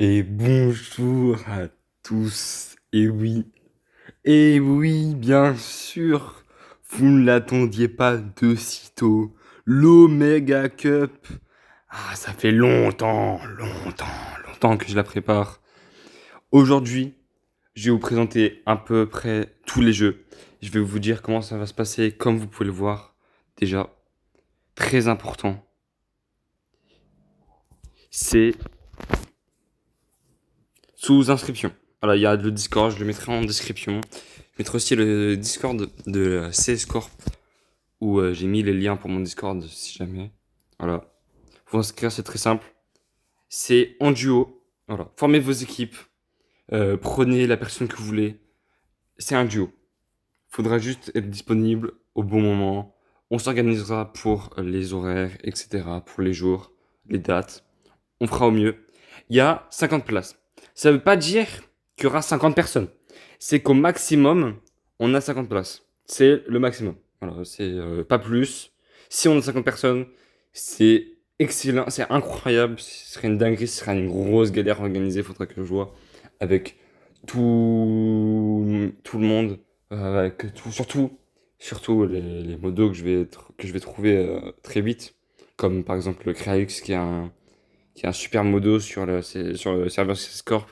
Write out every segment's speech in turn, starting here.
Et bonjour à tous. Et oui, bien sûr, vous ne l'attendiez pas de sitôt. L'Omega Cup. Ah, ça fait longtemps que je la prépare. Aujourd'hui, je vais vous présenter à peu près tous les jeux. Je vais vous dire comment ça va se passer, comme vous pouvez le voir. Déjà, très important, c'est sous inscription. Voilà, il y a le Discord, je le mettrai en description. Je mettrai aussi le Discord de CS Corp où j'ai mis les liens pour mon Discord si jamais. Voilà. Pour inscrire, c'est très simple. C'est en duo. Voilà. Formez vos équipes. Prenez la personne que vous voulez. C'est un duo. Faudra juste être disponible au bon moment. On s'organisera pour les horaires, etc. Pour les jours, les dates. On fera au mieux. Il y a 50 places. Ça ne veut pas dire qu'il y aura 50 personnes. C'est qu'au maximum, on a 50 places. C'est le maximum. Voilà, c'est pas plus. Si on a 50 personnes, c'est excellent, c'est incroyable. Ce serait une dinguerie, ce serait une grosse galère organisée. Il faudra que je vois avec tout le monde. Surtout les modos que je vais trouver très vite. Comme par exemple le Cryux qui est un super modo sur le serveur Scorp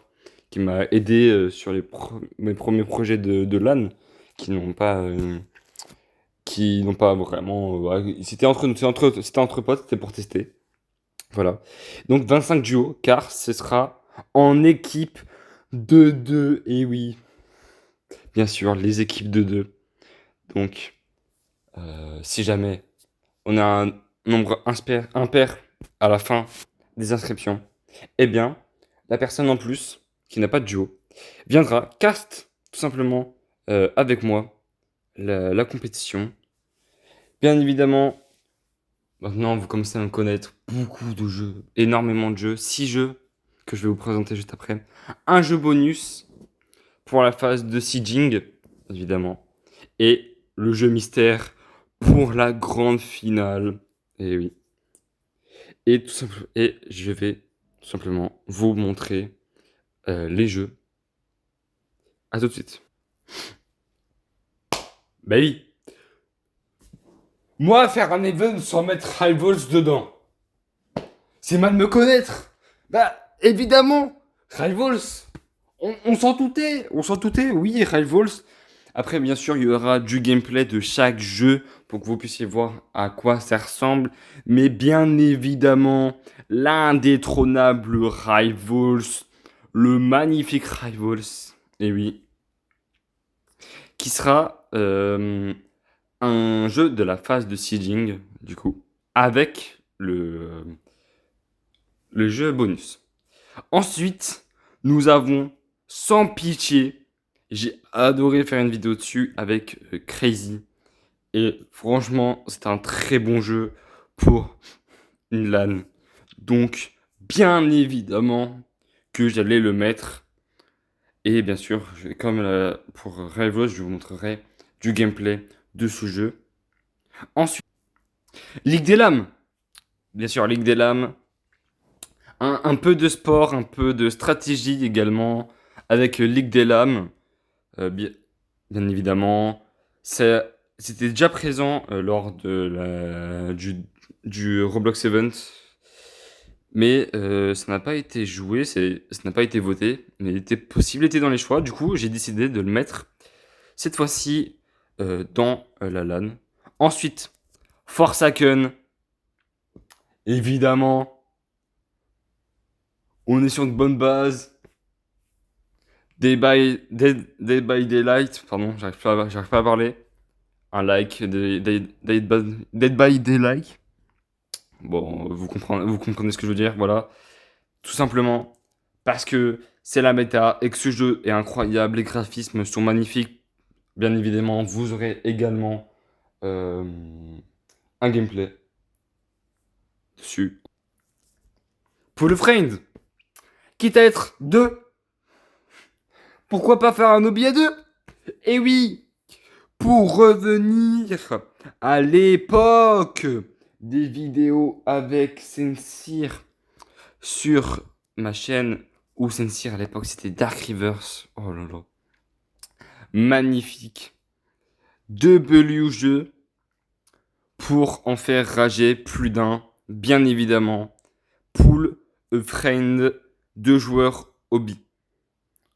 qui m'a aidé sur mes premiers projets de LAN qui n'ont pas, euh, qui n'ont pas vraiment. Ouais, c'était entre potes, c'était pour tester. Voilà. Donc 25 duos, car ce sera en équipe de 2. Et oui, bien sûr, les équipes de 2. Donc, si jamais on a un nombre impair à la fin des inscriptions, eh bien, la personne en plus, qui n'a pas de duo, viendra cast tout simplement avec moi la compétition. Bien évidemment, maintenant vous commencez à me connaître, beaucoup de jeux, énormément de jeux, 6 jeux que je vais vous présenter juste après. Un jeu bonus pour la phase de sieging, évidemment, et le jeu mystère pour la grande finale. Et oui. Et je vais tout simplement vous montrer les jeux. À tout de suite. Bah oui. Moi, faire un event sans mettre High Balls dedans, c'est mal me connaître. Bah, évidemment, Rivals, on s'en doutait, oui, Rivals. Après, bien sûr, il y aura du gameplay de chaque jeu pour que vous puissiez voir à quoi ça ressemble. Mais bien évidemment, l'indétrônable Rivals, le magnifique Rivals, et oui, qui sera un jeu de la phase de sieging, du coup, avec le jeu bonus. Ensuite, nous avons Sans Pitié. J'ai adoré faire une vidéo dessus avec Crazy. Et franchement, c'est un très bon jeu pour une LAN. Donc, bien évidemment que j'allais le mettre. Et bien sûr, comme pour Rivals, je vous montrerai du gameplay de ce jeu. Ensuite, Ligue des Lames. Bien sûr, Ligue des Lames. Un peu de sport, un peu de stratégie également, avec Ligue des Lames, bien, bien évidemment. C'était déjà présent lors du Roblox Event, mais ça n'a pas été joué, ça n'a pas été voté, mais il était possible, il était dans les choix. Du coup, j'ai décidé de le mettre cette fois-ci dans la LAN. Ensuite, Forsaken, évidemment, on est sur une bonne base. Dead by Daylight, pardon, j'arrive pas à parler. Un like, Dead by Daylight. Bon, vous comprenez ce que je veux dire, voilà. Tout simplement parce que c'est la méta et que ce jeu est incroyable, les graphismes sont magnifiques. Bien évidemment, vous aurez également euh, un gameplay dessus. Pour le friend, quitte à être deux, pourquoi pas faire un hobby à deux? Et oui, pour revenir à l'époque des vidéos avec Sensir sur ma chaîne ou Sensir à l'époque, c'était Dark Rivers. Oh là là. Magnifique. Deux Belus jeux pour en faire rager plus d'un, bien évidemment. Pool, a friend, deux joueurs hobby.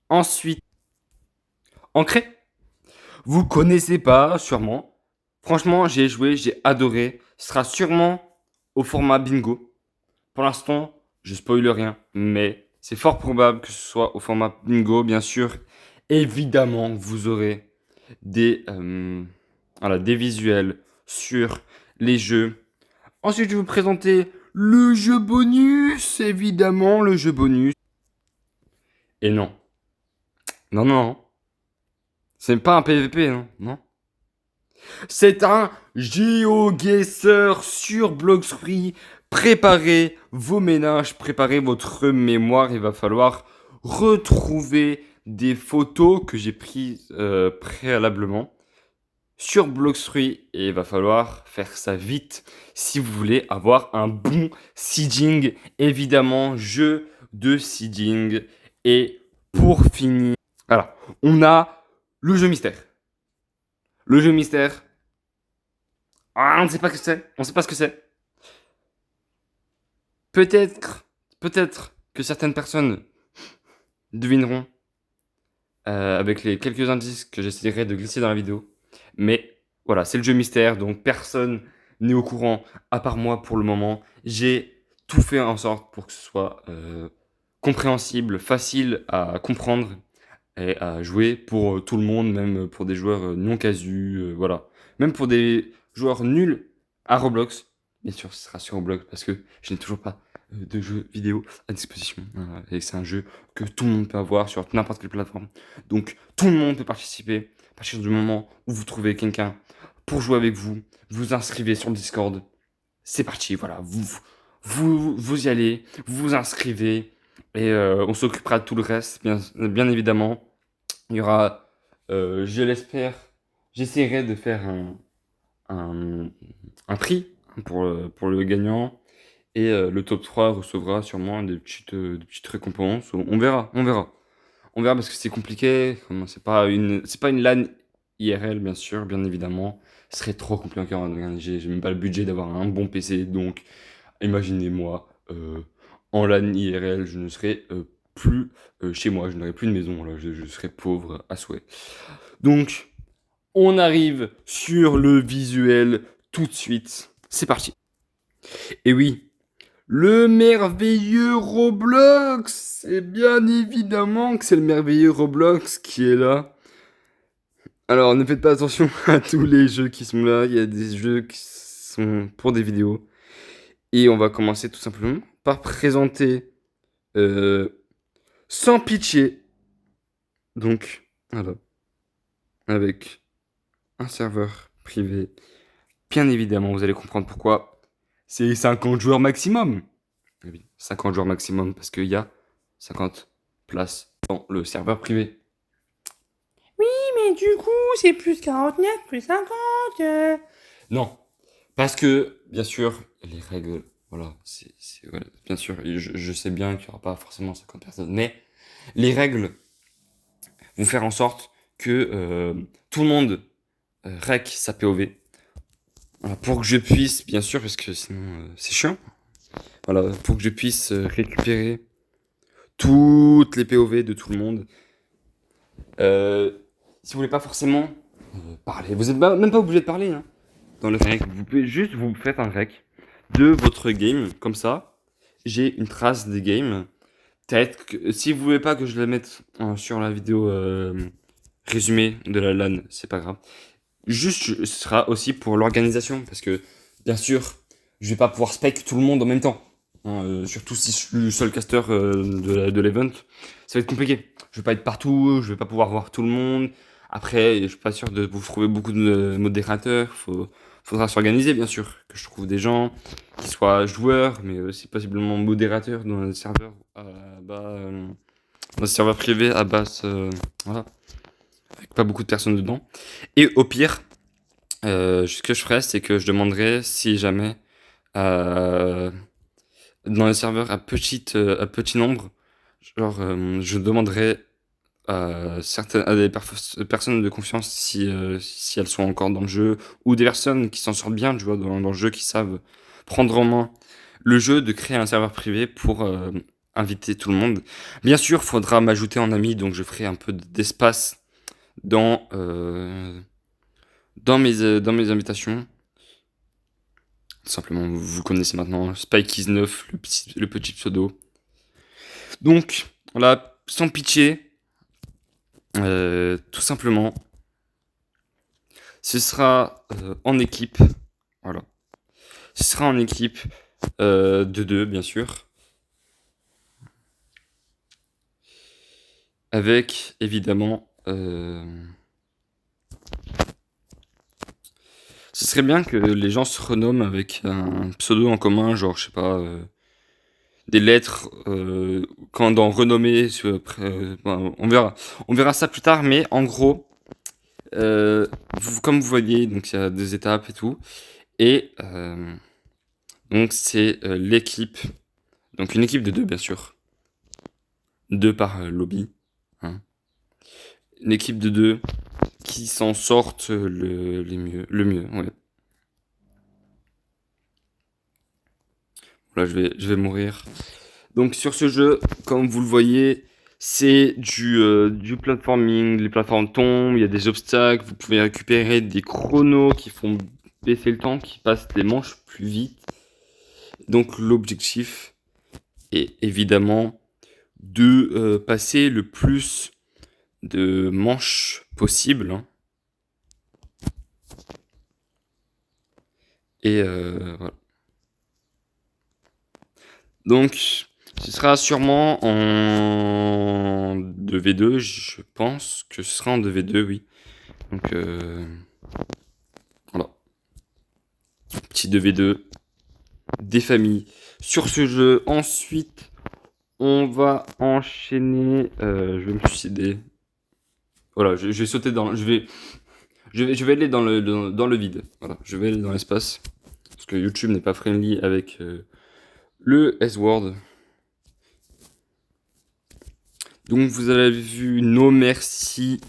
Ensuite, Ancré. Vous connaissez pas, sûrement. Franchement, j'ai joué, j'ai adoré. Ce sera sûrement au format bingo. Pour l'instant, je spoile rien, mais c'est fort probable que ce soit au format bingo, bien sûr. Évidemment, vous aurez des visuels sur les jeux. Ensuite, je vais vous présenter le jeu bonus, évidemment, le jeu bonus. Et non. Non, non. C'est pas un PVP, non. Non. C'est un GeoGuessr sur Bloxfree. Préparez vos ménages, préparez votre mémoire. Il va falloir retrouver des photos que j'ai prises préalablement sur Bloxfree. Et il va falloir faire ça vite si vous voulez avoir un bon seeding. Évidemment, jeu de seeding. Et pour finir, voilà, on a le jeu mystère. Le jeu mystère. Ah, on ne sait pas ce que c'est. On ne sait pas ce que c'est. Peut-être que certaines personnes devineront avec les quelques indices que j'essaierai de glisser dans la vidéo. Mais voilà, c'est le jeu mystère, donc personne n'est au courant, à part moi pour le moment. J'ai tout fait en sorte pour que ce soit compréhensible, facile à comprendre et à jouer pour tout le monde, même pour des joueurs non casus, voilà. Même pour des joueurs nuls à Roblox. Bien sûr, ce sera sur Roblox parce que je n'ai toujours pas de jeux vidéo à disposition. Et c'est un jeu que tout le monde peut avoir sur n'importe quelle plateforme. Donc, tout le monde peut participer. À partir du moment où vous trouvez quelqu'un pour jouer avec vous, vous inscrivez sur le Discord. C'est parti, voilà. Vous y allez, vous vous inscrivez et on s'occupera de tout le reste, bien évidemment. Il y aura, je l'espère, j'essaierai de faire un, un prix pour le gagnant. Et le top 3 recevra sûrement des petites récompenses. On verra, on verra. On verra parce que c'est compliqué. C'est pas une LAN IRL, bien sûr, bien évidemment. Ce serait trop compliqué à organiser. J'ai même pas le budget d'avoir un bon PC. Donc, imaginez-moi, en LAN IRL, je ne serais plus chez moi. Je n'aurais plus de maison. Là. Je serais pauvre à souhait. Donc, on arrive sur le visuel tout de suite. C'est parti. Et oui, le merveilleux Roblox! Et bien évidemment que c'est le merveilleux Roblox qui est là. Alors, ne faites pas attention à tous les jeux qui sont là. Il y a des jeux qui sont pour des vidéos. Et on va commencer tout simplement par présenter euh, sans pitcher. Donc, voilà. Avec un serveur privé. Bien évidemment, vous allez comprendre pourquoi. C'est 50 joueurs maximum. Oui, 50 joueurs maximum parce qu'il y a 50 places dans le serveur privé. Oui, mais du coup, c'est plus 49, plus 50. Non, parce que, bien sûr, les règles, voilà, voilà, bien sûr, je sais bien qu'il n'y aura pas forcément 50 personnes, mais les règles vont faire en sorte que tout le monde rec sa POV. Voilà, pour que je puisse, bien sûr, parce que sinon c'est chiant, voilà, pour que je puisse récupérer toutes les POV de tout le monde. Si vous voulez pas forcément parler, vous n'êtes même pas obligé de parler hein, dans le rec. Vous pouvez juste vous faites un rec de votre game comme ça. J'ai une trace des games. Peut-être que si vous voulez pas que je la mette sur la vidéo résumée de la LAN, c'est pas grave. Juste, ce sera aussi pour l'organisation parce que bien sûr, je vais pas pouvoir spec tout le monde en même temps. Hein, surtout si je suis le seul caster de l'event, ça va être compliqué. Je vais pas être partout, je vais pas pouvoir voir tout le monde. Après, je suis pas sûr de vous trouver beaucoup de modérateurs. Faudra s'organiser, bien sûr. Que je trouve des gens qui soient joueurs, mais aussi possiblement modérateurs dans un serveur dans un serveur privé à basse, voilà, avec pas beaucoup de personnes dedans. Et au pire, ce que je ferais, c'est que je demanderais si jamais dans les serveurs à petit nombre, Genre, je demanderai à des personnes de confiance si elles sont encore dans le jeu, ou des personnes qui s'en sortent bien, tu vois, dans le jeu, qui savent prendre en main le jeu, de créer un serveur privé pour inviter tout le monde. Bien sûr, faudra m'ajouter en ami, donc je ferai un peu d'espace dans, dans mes invitations. Simplement, vous connaissez maintenant Spike is 9, le petit pseudo. Donc, voilà, sans pitié, tout simplement, ce sera en équipe. Voilà. Ce sera en équipe de deux, bien sûr. Avec, évidemment, ce serait bien que les gens se renomment avec un pseudo en commun, genre, je sais pas, des lettres, quand dans renommer, bon, on verra ça plus tard, mais en gros, comme vous voyez, donc il y a des étapes et tout, et donc c'est l'équipe, donc une équipe de deux, bien sûr, deux par lobby, hein. Une équipe de deux qui s'en sortent le mieux, ouais. Là, je vais mourir. Donc sur ce jeu, comme vous le voyez, c'est du platforming, les plateformes tombent, il y a des obstacles, vous pouvez récupérer des chronos qui font baisser le temps, qui passent les manches plus vite. Donc l'objectif est évidemment de passer le plus de manches possible, hein. Et voilà. Donc, ce sera sûrement en 2v2, je pense que ce sera en 2v2, oui. Donc, voilà. Petit 2v2, des familles sur ce jeu. Ensuite, on va enchaîner. Je vais me suicider. Voilà, je vais sauter dans. Je vais aller dans le vide. Voilà, je vais aller dans l'espace. Parce que YouTube n'est pas friendly avec le S-Word. Donc vous avez vu No Merci.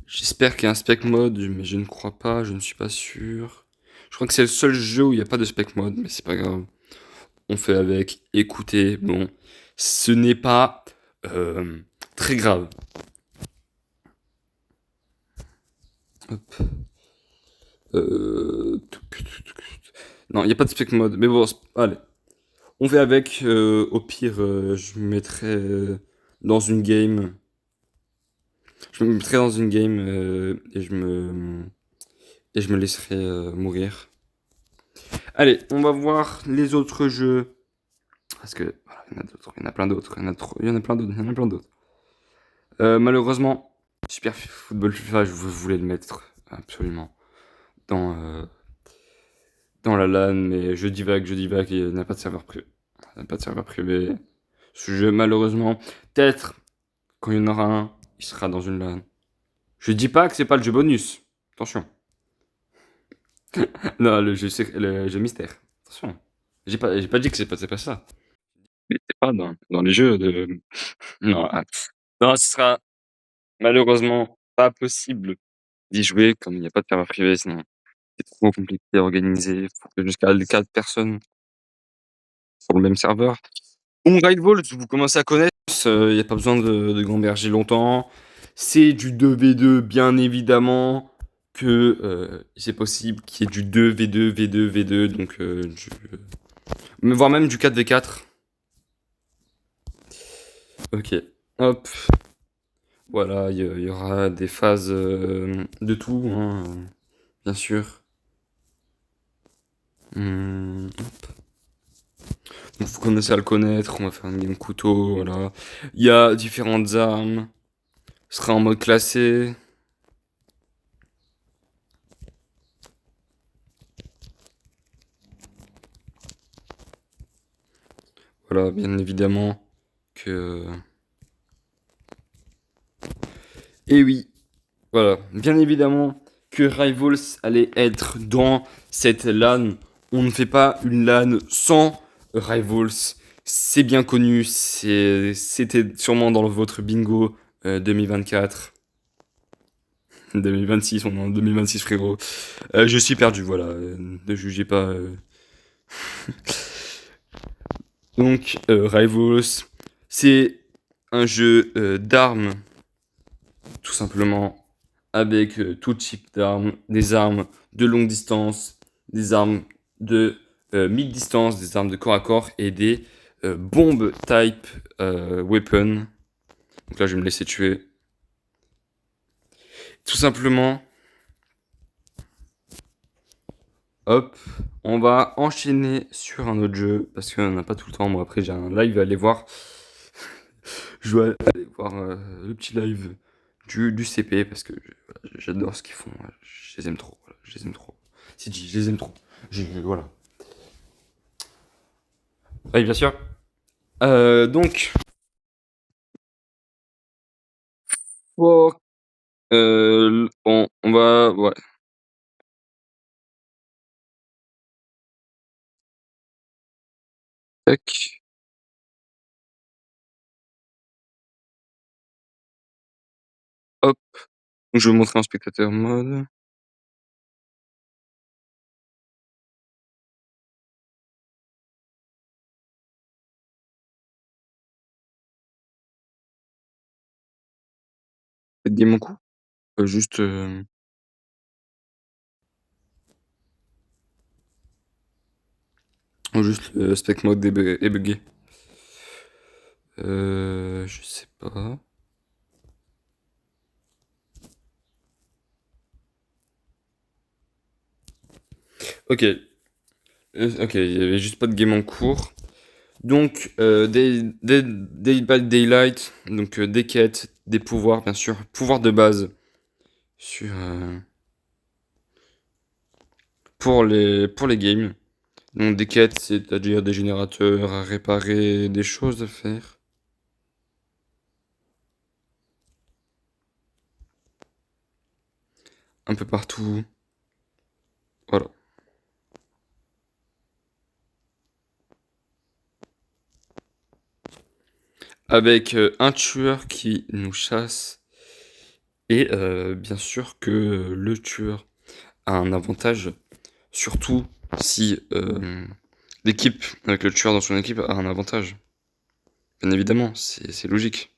J'espère qu'il y a un spec mode, mais je ne crois pas, je ne suis pas sûr. Je crois que c'est le seul jeu où il n'y a pas de spec mode, mais c'est pas grave. On fait avec. Écoutez, bon, ce n'est pas très grave. Hop. Non, il n'y a pas de spec mode, mais bon, allez. On fait avec. Au pire, je me mettrai dans une game. Je me mettrai dans une game et je me laisserai mourir. Allez, on va voir les autres jeux. Parce que voilà, il y en a d'autres, il y en a plein d'autres, il y en a plein d'autres, il y en a plein d'autres. Malheureusement, Super Football FIFA, je voulais le mettre absolument dans, dans la LAN, mais je divague, il n'y a pas de serveur privé. Il n'y a pas de serveur privé. Ce jeu, malheureusement, peut-être quand il y en aura un, il sera dans une LAN. Je dis pas que c'est pas le jeu bonus. Attention. Non, le jeu mystère. Attention. J'ai pas dit que c'est pas ça. Mais c'est pas dans les jeux de. Non, non, ce sera malheureusement pas possible d'y jouer comme il n'y a pas de serveur privé, sinon c'est trop compliqué à organiser. Faut que jusqu'à 4 personnes sur le même serveur. Bon, Rival, vous commencez à connaître, il n'y a pas besoin de gamberger longtemps. C'est du 2v2, bien évidemment, que c'est possible qu'il y ait du 2v2, v2, v2, donc voire même du 4v4. Ok, hop. Voilà, il y aura des phases de tout, hein, bien sûr. Hop. Donc vous commencez à le connaître, on va faire une game couteau, voilà. Il y a différentes armes. Ce sera en mode classé. Voilà, bien évidemment que... Et oui, voilà, bien évidemment que Rivals allait être dans cette LAN. On ne fait pas une LAN sans Rivals. C'est bien connu, c'était sûrement dans votre bingo 2024. 2026, on est en 2026 frérot. Je suis perdu, voilà. Ne jugez pas. Donc, Rivals, c'est un jeu d'armes, tout simplement, avec tout type d'armes, des armes de longue distance, des armes de mid-distance, des armes de corps à corps et des bombes type weapon. Donc là, je vais me laisser tuer. Tout simplement, hop, on va enchaîner sur un autre jeu parce qu'on n'a pas tout le temps. Moi, après, j'ai un live à aller voir. Je dois aller voir le petit live du CP parce que j'adore ce qu'ils font. Je les aime trop. Voilà, je les aime trop. C'est dit, je les aime trop. Voilà. Oui, bien sûr. Donc, pour, bon, on va. Ouais. Tac. Hop. Je vais montrer en spectateur mode. Faites game en coup. Juste. Juste le spec mode est bugué. Je sais pas. Ok. Ok, il y avait juste pas de game en cours. Donc, Day by Daylight, donc des quêtes, des pouvoirs, bien sûr. Pouvoirs de base sur, pour les games. Donc, des quêtes, c'est-à-dire des générateurs à réparer, des choses à faire. Un peu partout. Voilà. Avec un tueur qui nous chasse. Et bien sûr que le tueur a un avantage, surtout si l'équipe, avec le tueur dans son équipe, a un avantage. Bien évidemment, c'est logique.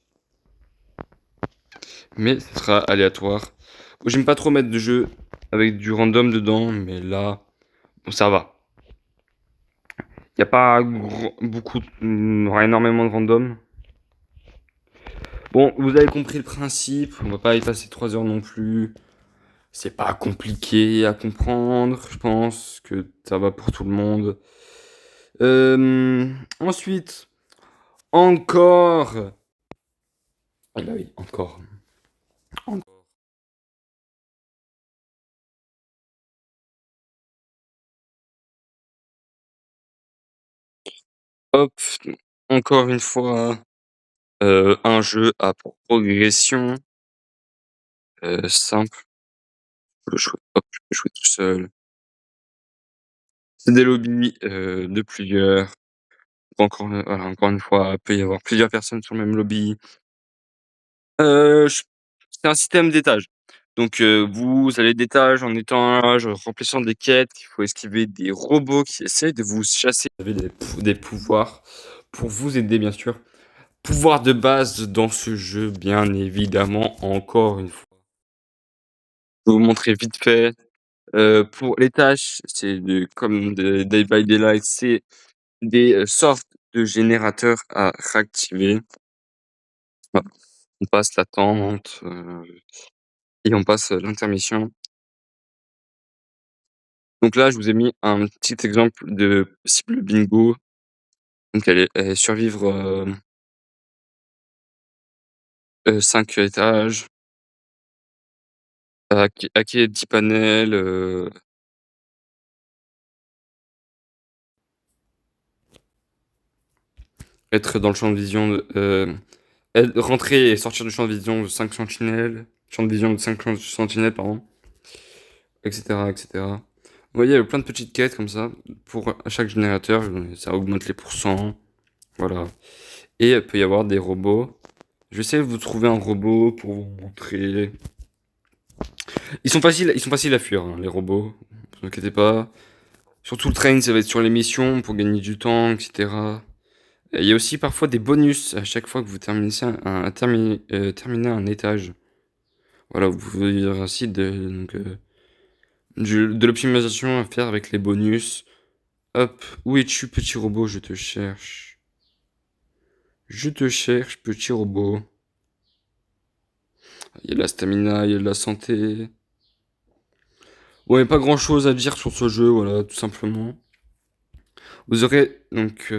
Mais ce sera aléatoire. J'aime pas trop mettre de jeu avec du random dedans, mais là, bon, ça va. Y a pas beaucoup, énormément de random. Bon, vous avez compris le principe, on va pas y passer 3 heures non plus. C'est pas compliqué à comprendre, je pense que ça va pour tout le monde. Ensuite, encore. Ah bah oui, encore. Encore. Hop, encore une fois, un jeu à progression simple. Hop, je peux jouer tout seul. C'est des lobbies de plusieurs. Encore, voilà, encore une fois, il peut y avoir plusieurs personnes sur le même lobby. Je C'est un système d'étages. Donc vous allez d'étage en étage, remplissant des quêtes. Il faut esquiver des robots qui essaient de vous chasser. Vous avez des pouvoirs pour vous aider, bien sûr. Pouvoir de base dans ce jeu, bien évidemment, encore une fois. Je vais vous montrer vite fait. Pour les tâches, c'est comme de Day by Daylight, c'est des sortes de générateurs à réactiver. Voilà. On passe l'attente et on passe l'intermission. Donc là, je vous ai mis un petit exemple de possible bingo. Donc elle est survivre 5 étages, hacker 10 panels, être dans le champ de vision rentrer et sortir du champ de vision de 5 sentinelles, champ de vision de 5 sentinelles, pardon, etc., etc. Vous voyez, il y a plein de petites quêtes comme ça pour chaque générateur. Ça augmente les pourcents. Voilà. Et il peut y avoir des robots. Je vais essayer de vous trouver un robot pour vous montrer. Ils sont faciles à fuir, hein, les robots. Ne vous inquiétez pas. Surtout le train, ça va être sur les missions pour gagner du temps, etc. Et il y a aussi parfois des bonus à chaque fois que vous terminez un étage. Voilà, vous pouvez dire ainsi de l'optimisation à faire avec les bonus. Hop, où es-tu, petit robot? Je te cherche. Je te cherche, petit robot. Il y a de la stamina, il y a de la santé. Ouais, pas grand-chose à dire sur ce jeu, voilà, tout simplement. Vous aurez donc,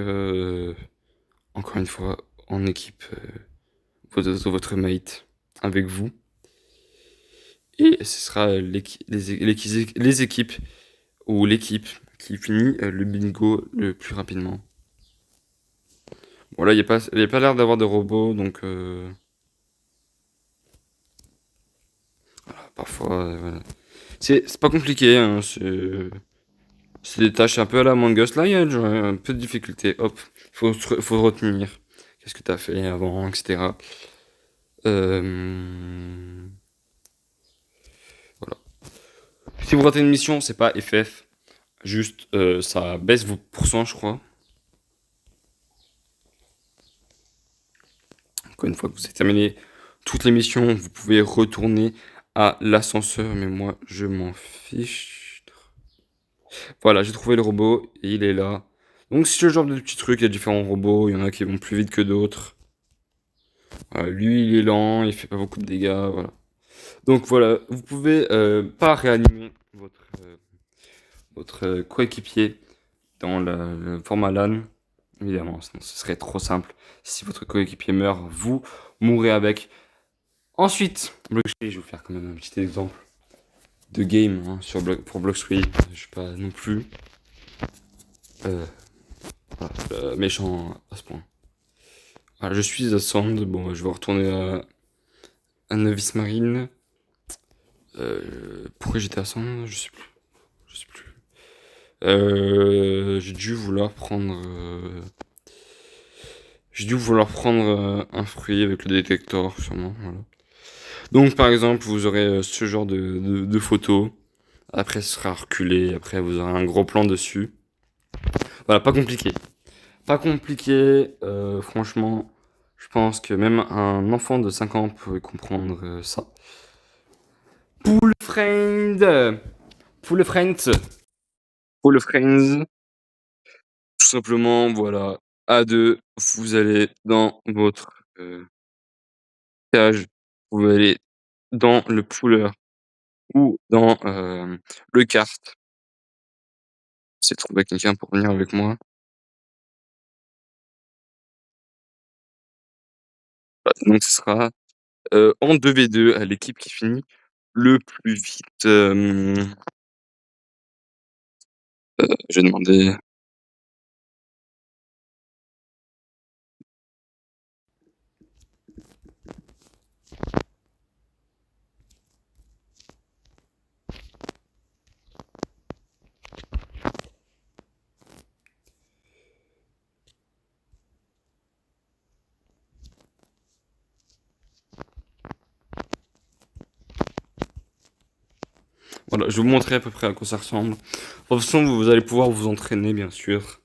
encore une fois, en équipe, votre mate avec vous. Et ce sera les équipes ou l'équipe qui finit le bingo le plus rapidement. Bon, là, il y a pas l'air d'avoir de robots, donc parfois, voilà. C'est pas compliqué, hein, c'est des tâches un peu à la Among Us. Là, il y a genre un peu de difficulté. Hop, faut retenir. Qu'est-ce que t'as fait avant, etc. Euh, voilà. Si vous ratez une mission, c'est pas FF. Juste, ça baisse vos pourcents, je crois. Encore une fois que vous avez terminé toutes les missions, vous pouvez retourner à l'ascenseur. Mais moi, je m'en fiche. Voilà, j'ai trouvé le robot et il est là. Donc, c'est ce genre de petits trucs. Il y a différents robots. Il y en a qui vont plus vite que d'autres. Lui, il est lent. Il fait pas beaucoup de dégâts. Voilà. Donc, voilà. Vous pouvez pas réanimer votre coéquipier dans le format LAN. Évidemment, sinon ce serait trop simple. Si votre coéquipier meurt, vous mourrez avec. Ensuite, Bloxtree, je vais vous faire quand même un petit exemple de game hein, pour Bloxtree. Je suis pas non plus euh, méchant à ce point. Voilà, je suis à Sand. Bon, je vais retourner à Novice Marine. Pourquoi j'étais à Sand? Je sais plus. Je sais plus. J'ai dû vouloir prendre. J'ai dû vouloir prendre un fruit avec le détecteur, sûrement. Voilà. Donc, par exemple, vous aurez ce genre de photos. Après, ce sera reculé. Après, vous aurez un gros plan dessus. Voilà, pas compliqué. Pas compliqué. Franchement, je pense que même un enfant de 5 ans pourrait comprendre ça. Pool Friend. Pool Friends. Pool Friends. Tout simplement, voilà. À deux, vous allez dans votre cage. Vous allez dans le pooler ou dans le kart. C'est trouver quelqu'un pour venir avec moi. Donc ce sera en 2v2 à l'équipe qui finit le plus vite. Je vais demander. Voilà, je vais vous montrer à peu près à quoi ça ressemble. De toute façon, vous allez pouvoir vous entraîner, bien sûr.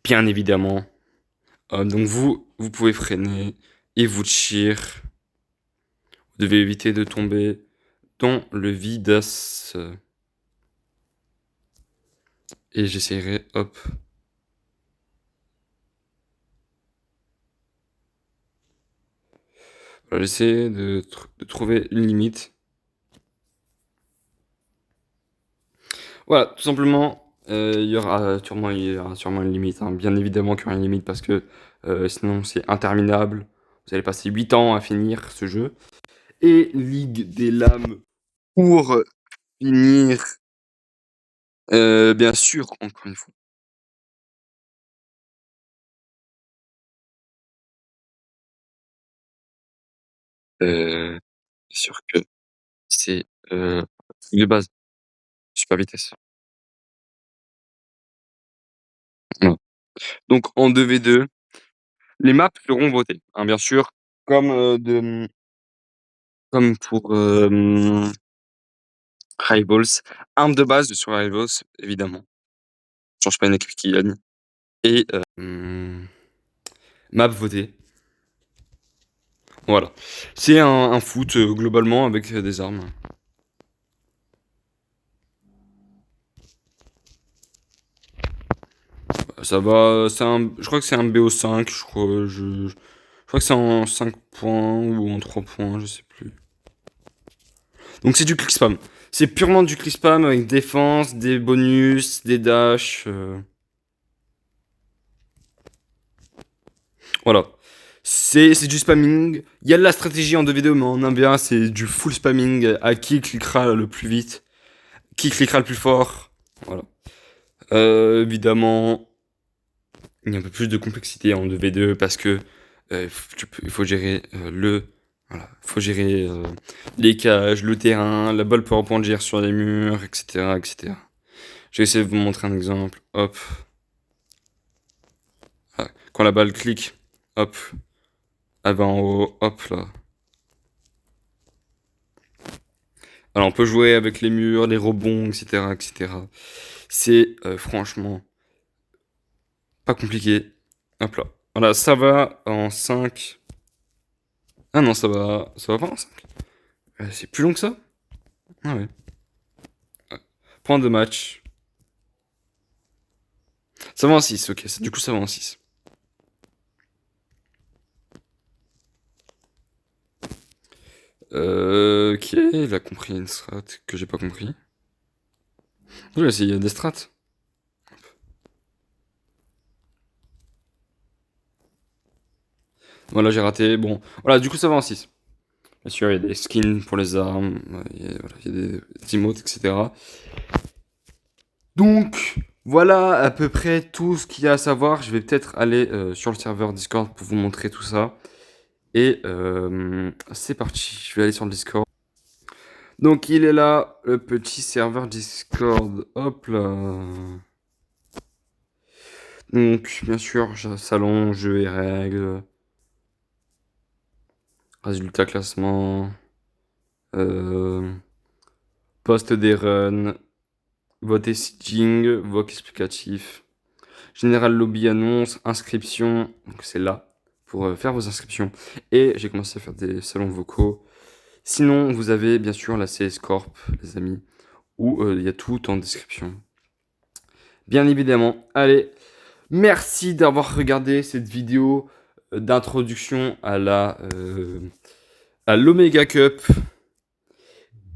Bien évidemment. Donc vous pouvez freiner et vous cheer. Vous devez éviter de tomber dans le vidasse. Et j'essaierai, hop. Voilà, j'essaie de trouver une limite. Voilà, tout simplement, il y aura sûrement une limite, hein. Bien évidemment qu'il y aura une limite parce que sinon c'est interminable. Vous allez passer 8 ans à finir ce jeu. Et Ligue des lames pour finir, bien sûr, encore une fois. Bien sûr que c'est de base, super vitesse. Voilà. Donc en 2v2, Les maps seront votées, hein, bien sûr, comme, comme pour, Rivals. Arme de base sur Rivals, évidemment. Change pas une équipe qui gagne et map votée. Voilà. C'est un foot, globalement avec, des armes. Ça va, je crois que c'est un BO5, je crois que c'est en 5 points ou en 3 points, je sais plus. Donc c'est du click spam. C'est purement du click spam avec défense, des bonus, des dash. Voilà. C'est du spamming. Il y a de la stratégie en 2v2, mais en 1v1, c'est du full spamming à qui cliquera le plus vite, qui cliquera le plus fort. Voilà. Évidemment, il y a un peu plus de complexité en 2v2 parce que il faut gérer voilà, faut gérer les cages, le terrain, la balle peut rebondir sur les murs, etc., etc. Je vais essayer de vous montrer un exemple. Hop. Ah, quand la balle clique, hop, elle va en haut, hop là. Alors on peut jouer avec les murs, les rebonds, etc., etc. C'est franchement pas compliqué. Hop là. Voilà, ça va en 5. Ah non, ça va pas en 5. C'est plus long que ça. Ah ouais. Point de match. Ça va en 6, ok. Du coup, ça va en 6. Ok, il a compris une strat que j'ai pas compris. Je vais essayer des strats. Voilà, j'ai raté. Bon, voilà, du coup, ça va en 6. Bien sûr, il y a des skins pour les armes, voilà, il y a des emotes, etc. Donc, voilà à peu près tout ce qu'il y a à savoir. Je vais peut-être aller sur le serveur Discord pour vous montrer tout ça. Et c'est parti, je vais aller sur le Discord. Donc, il est là, le petit serveur Discord. Hop là. Donc, bien sûr, salon, jeux et règles, résultats, classement, euh, poste des runs, vote et staging, vote explicatif, général lobby annonce, inscription, donc c'est là pour faire vos inscriptions. Et j'ai commencé à faire des salons vocaux. Sinon, vous avez bien sûr la CS Corp, les amis, où il y a tout en description. Bien évidemment. Allez, merci d'avoir regardé cette vidéo d'introduction à l'Omega Cup.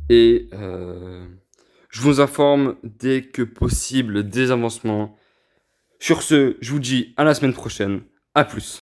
Et je vous informe dès que possible des avancements. Sur ce, je vous dis à la semaine prochaine. À plus.